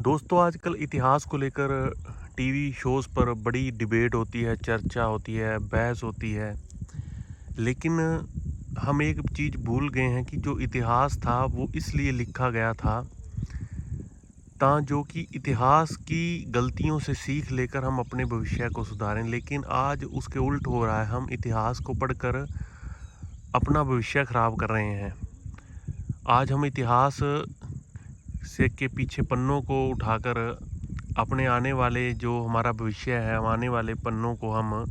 दोस्तों आजकल इतिहास को लेकर टीवी शोज़ पर बड़ी डिबेट होती है, चर्चा होती है, बहस होती है। लेकिन हम एक चीज़ भूल गए हैं कि जो इतिहास था वो इसलिए लिखा गया था जो कि इतिहास की गलतियों से सीख लेकर हम अपने भविष्य को सुधारें। लेकिन आज उसके उल्ट हो रहा है, हम इतिहास को पढ़कर अपना भविष्य ख़राब कर रहे हैं। आज हम इतिहास से के पीछे पन्नों को उठाकर अपने आने वाले जो हमारा भविष्य है, हम आने वाले पन्नों को हम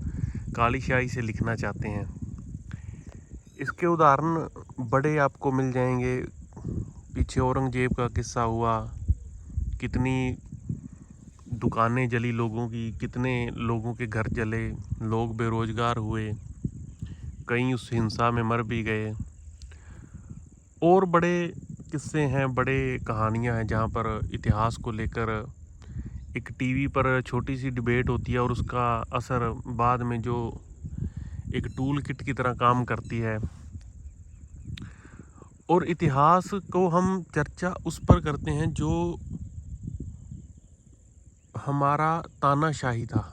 काली स्याही से लिखना चाहते हैं। इसके उदाहरण बड़े आपको मिल जाएंगे। पीछे औरंगजेब का किस्सा हुआ, कितनी दुकानें जली लोगों की, कितने लोगों के घर जले, लोग बेरोजगार हुए, कई उस हिंसा में मर भी गए। और बड़े किस्से हैं, बड़े कहानियां हैं जहाँ पर इतिहास को लेकर एक टीवी पर छोटी सी डिबेट होती है और उसका असर बाद में जो एक टूल किट की तरह काम करती है। और इतिहास को हम चर्चा उस पर करते हैं जो हमारा तानाशाही था।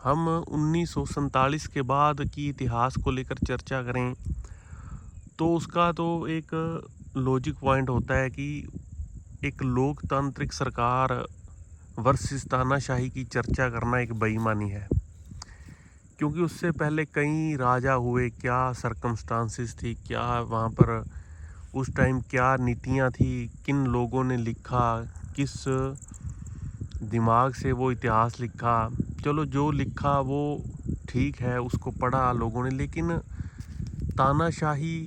हम 1947 के बाद की इतिहास को लेकर चर्चा करें तो उसका तो एक लॉजिक पॉइंट होता है कि एक लोकतांत्रिक सरकार वर्सेस तानाशाही की चर्चा करना एक बेईमानी है। क्योंकि उससे पहले कई राजा हुए, क्या सरकमस्टांसिस थी, क्या वहाँ पर उस टाइम क्या नीतियाँ थी, किन लोगों ने लिखा, किस दिमाग से वो इतिहास लिखा। चलो जो लिखा वो ठीक है, उसको पढ़ा लोगों ने, लेकिन तानाशाही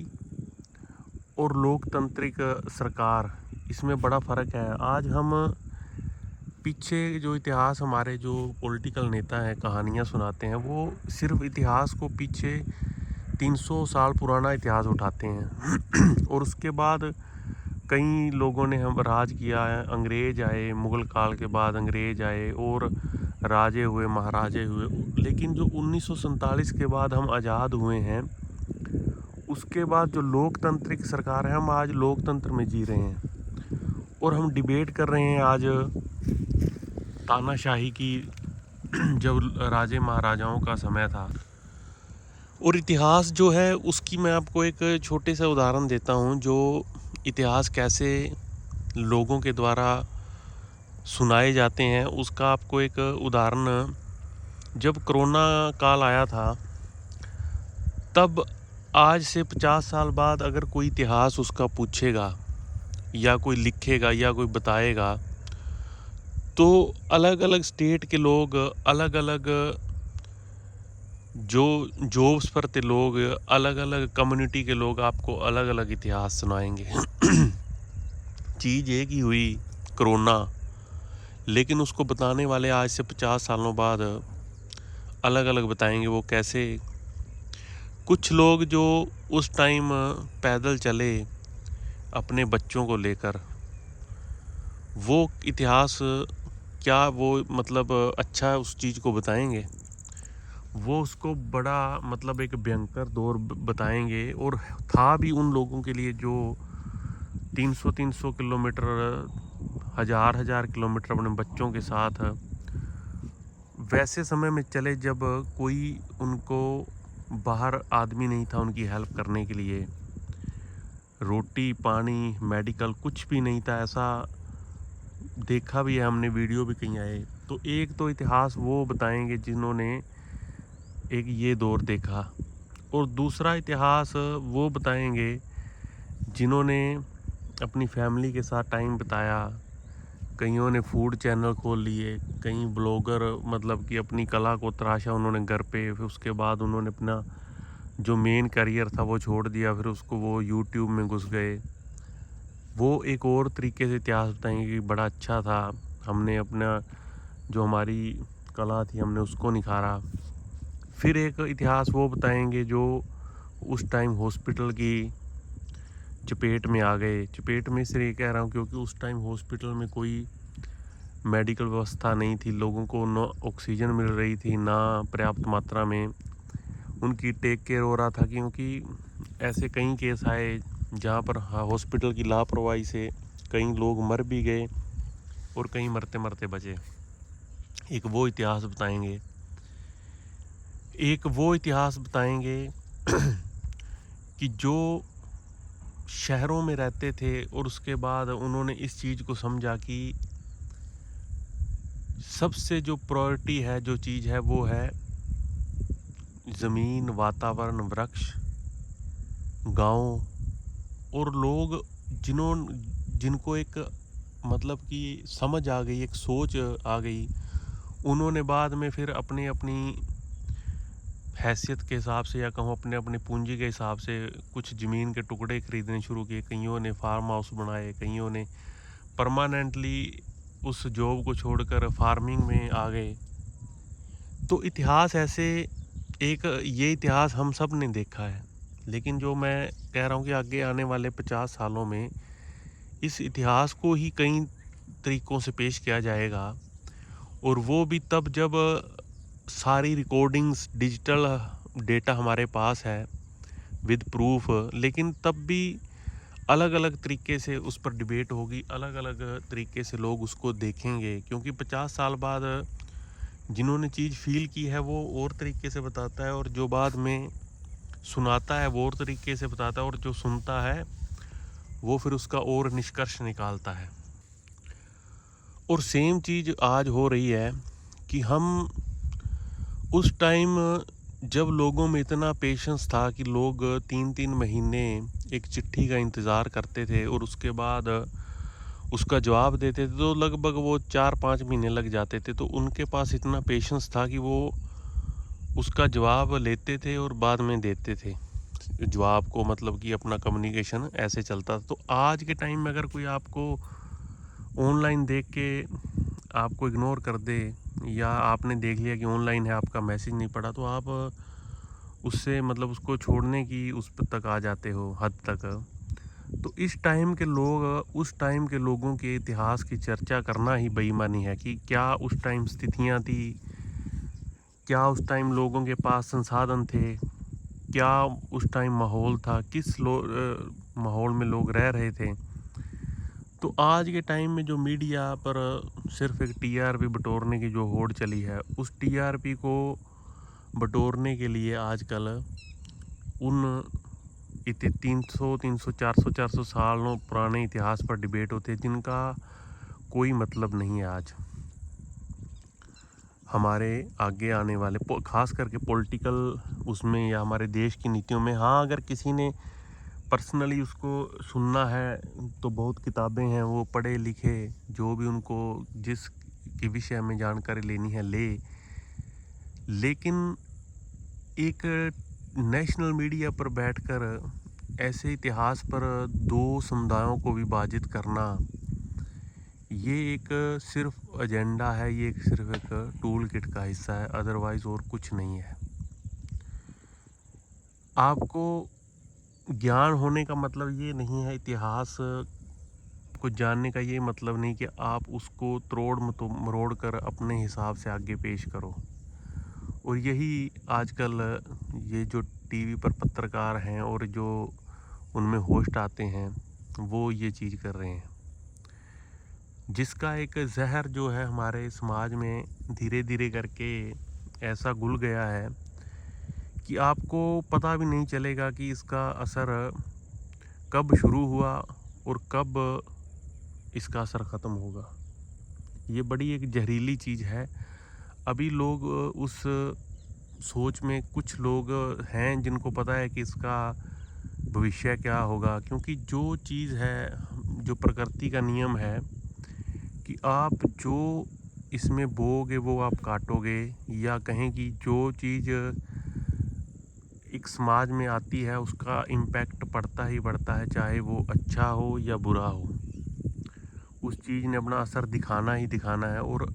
और लोकतांत्रिक सरकार इसमें बड़ा फ़र्क है। आज हम पीछे जो इतिहास हमारे जो पॉलिटिकल नेता हैं कहानियाँ सुनाते हैं, वो सिर्फ इतिहास को पीछे 300 साल पुराना इतिहास उठाते हैं और उसके बाद कई लोगों ने हम राज किया है। अंग्रेज़ आए, मुग़ल काल के बाद अंग्रेज़ आए और राजे हुए, महाराजे हुए। लेकिन जो 1947 के बाद हम आज़ाद हुए हैं, उसके बाद जो लोकतांत्रिक सरकार है, हम आज लोकतंत्र में जी रहे हैं और हम डिबेट कर रहे हैं आज तानाशाही की जब राजे महाराजाओं का समय था। और इतिहास जो है उसकी मैं आपको एक छोटे सा उदाहरण देता हूँ, जो इतिहास कैसे लोगों के द्वारा सुनाए जाते हैं उसका आपको एक उदाहरण। जब कोरोना काल आया था तब आज से 50 साल बाद अगर कोई इतिहास उसका पूछेगा या कोई लिखेगा या कोई बताएगा तो अलग अलग स्टेट के लोग, अलग अलग जो जॉब्स पर थे लोग, अलग अलग कम्युनिटी के लोग आपको अलग अलग इतिहास सुनाएंगे। चीज़ एक ही हुई, कोरोना, लेकिन उसको बताने वाले आज से 50 सालों बाद अलग अलग बताएंगे। वो कैसे? कुछ लोग जो उस टाइम पैदल चले अपने बच्चों को लेकर, वो इतिहास क्या वो मतलब अच्छा उस चीज़ को बताएंगे? वो उसको बड़ा मतलब एक भयंकर दौर बताएंगे। और था भी उन लोगों के लिए जो 300-300 किलोमीटर, हज़ार किलोमीटर अपने बच्चों के साथ वैसे समय में चले जब कोई उनको बाहर आदमी नहीं था उनकी हेल्प करने के लिए। रोटी, पानी, मेडिकल कुछ भी नहीं था। ऐसा देखा भी है हमने, वीडियो भी कहीं आए। तो एक तो इतिहास वो बताएंगे जिन्होंने एक ये दौर देखा, और दूसरा इतिहास वो बताएंगे जिन्होंने अपनी फैमिली के साथ टाइम बिताया। कईयों ने फूड चैनल खोल लिए, कई ब्लॉगर मतलब कि अपनी कला को तराशा उन्होंने घर पे। फिर उसके बाद उन्होंने अपना जो मेन करियर था वो छोड़ दिया, फिर उसको वो यूट्यूब में घुस गए। वो एक और तरीके से इतिहास बताएंगे कि बड़ा अच्छा था, हमने अपना जो हमारी कला थी हमने उसको निखारा। फिर एक इतिहास वो बताएंगे जो उस टाइम हॉस्पिटल की चपेट में आ गए। चपेट में इसलिए कह रहा हूँ क्योंकि उस टाइम हॉस्पिटल में कोई मेडिकल व्यवस्था नहीं थी, लोगों को न ऑक्सीजन मिल रही थी, ना पर्याप्त मात्रा में उनकी टेक केयर हो रहा था। क्योंकि ऐसे कई केस आए जहाँ पर हॉस्पिटल की लापरवाही से कई लोग मर भी गए। और कहीं मरते मरते बचे। एक वो इतिहास बताएंगे, एक वो इतिहास बताएंगे कि जो शहरों में रहते थे और उसके बाद उन्होंने इस चीज़ को समझा कि सबसे जो प्रायोरिटी है, जो चीज़ है, वो है ज़मीन, वातावरण, वृक्ष, गाँव और लोग जिनको एक मतलब कि समझ आ गई, एक सोच आ गई। उन्होंने बाद में फिर अपनी अपनी हैसियत के हिसाब से, या कहूँ अपने अपने पूंजी के हिसाब से, कुछ ज़मीन के टुकड़े खरीदने शुरू किए। कईयों ने फार्म हाउस बनाए, कईयों ने परमानेंटली उस जॉब को छोड़कर फार्मिंग में आ गए। तो इतिहास ऐसे एक, ये इतिहास हम सब ने देखा है, लेकिन जो मैं कह रहा हूँ कि आगे आने वाले 50 सालों में इस इतिहास को ही कई तरीक़ों से पेश किया जाएगा, और वो भी तब जब सारी रिकॉर्डिंग्स, डिजिटल डेटा हमारे पास है विद प्रूफ। लेकिन तब भी अलग अलग तरीके से उस पर डिबेट होगी, अलग अलग तरीके से लोग उसको देखेंगे, क्योंकि 50 साल बाद जिन्होंने चीज़ फील की है वो और तरीके से बताता है, और जो बाद में सुनाता है वो और तरीके से बताता है, और जो सुनता है वो फिर उसका और निष्कर्ष निकालता है। और सेम चीज़ आज हो रही है कि हम उस टाइम, जब लोगों में इतना पेशेंस था कि लोग 3-3 महीने एक चिट्ठी का इंतज़ार करते थे और उसके बाद उसका जवाब देते थे, तो लगभग वो 4-5 महीने लग जाते थे। तो उनके पास इतना पेशेंस था कि वो उसका जवाब लेते थे और बाद में देते थे जवाब को, मतलब कि अपना कम्युनिकेशन ऐसे चलता था। तो आज के टाइम में अगर कोई आपको ऑनलाइन देख के आपको इग्नोर कर दे, या आपने देख लिया कि ऑनलाइन है, आपका मैसेज नहीं पढ़ा, तो आप उससे मतलब उसको छोड़ने की उस तक आ जाते हो, हद तक। तो इस टाइम के लोग, उस टाइम के लोगों के इतिहास की चर्चा करना ही बेईमानी है कि क्या उस टाइम स्थितियां थी, क्या उस टाइम लोगों के पास संसाधन थे, क्या उस टाइम माहौल था, किस माहौल में लोग रह रहे थे। तो आज के टाइम में जो मीडिया पर सिर्फ एक टीआरपी बटोरने की जो होड़ चली है, उस टीआरपी को बटोरने के लिए आजकल उन 300 400 सालों पुराने इतिहास पर डिबेट होते हैं, जिनका कोई मतलब नहीं है आज हमारे आगे आने वाले, ख़ास करके पॉलिटिकल उसमें या हमारे देश की नीतियों में। हाँ, अगर किसी ने पर्सनली उसको सुनना है तो बहुत किताबें हैं, वो पढ़े लिखे, जो भी उनको जिस के विषय में जानकारी लेनी है ले। लेकिन एक नेशनल मीडिया पर बैठकर ऐसे इतिहास पर दो समुदायों को विभाजित करना, ये एक सिर्फ एजेंडा है, ये सिर्फ एक टूल किट का हिस्सा है, अदरवाइज़ और कुछ नहीं है। आपको ज्ञान होने का मतलब ये नहीं है, इतिहास को जानने का ये मतलब नहीं कि आप उसको तोड़ मरोड़ कर अपने हिसाब से आगे पेश करो। और यही आजकल ये जो टीवी पर पत्रकार हैं और जो उनमें होस्ट आते हैं, वो ये चीज़ कर रहे हैं, जिसका एक जहर जो है हमारे समाज में धीरे धीरे करके ऐसा घुल गया है कि आपको पता भी नहीं चलेगा कि इसका असर कब शुरू हुआ और कब इसका असर ख़त्म होगा। ये बड़ी एक जहरीली चीज़ है। अभी लोग उस सोच में, कुछ लोग हैं जिनको पता है कि इसका भविष्य क्या होगा, क्योंकि जो चीज़ है, जो प्रकृति का नियम है कि आप जो इसमें बोओगे वो आप काटोगे, या कहें कि जो चीज़ एक समाज में आती है उसका इम्पैक्ट पड़ता ही पड़ता है, चाहे वो अच्छा हो या बुरा हो, उस चीज़ ने अपना असर दिखाना ही दिखाना है। और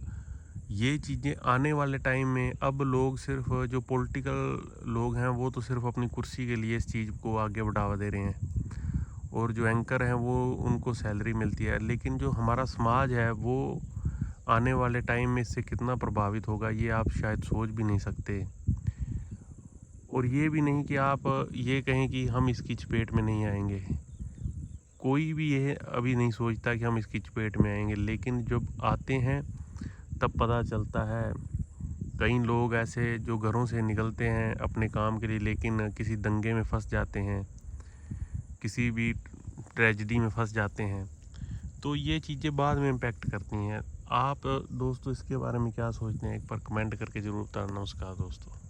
ये चीज़ें आने वाले टाइम में, अब लोग सिर्फ जो पॉलिटिकल लोग हैं वो तो सिर्फ अपनी कुर्सी के लिए इस चीज़ को आगे बढ़ावा दे रहे हैं, और जो एंकर हैं वो उनको सैलरी मिलती है, लेकिन जो हमारा समाज है वो आने वाले टाइम में इससे कितना प्रभावित होगा ये आप शायद सोच भी नहीं सकते। और ये भी नहीं कि आप ये कहें कि हम इसकी चपेट में नहीं आएंगे। कोई भी ये अभी नहीं सोचता कि हम इसकी चपेट में आएंगे, लेकिन जब आते हैं तब पता चलता है। कई लोग ऐसे जो घरों से निकलते हैं अपने काम के लिए, लेकिन किसी दंगे में फंस जाते हैं, किसी भी ट्रेजेडी में फंस जाते हैं, तो ये चीज़ें बाद में इम्पेक्ट करती हैं। आप दोस्तों इसके बारे में क्या सोचते हैं, एक बार कमेंट करके ज़रूर बताना। नमस्कार दोस्तों।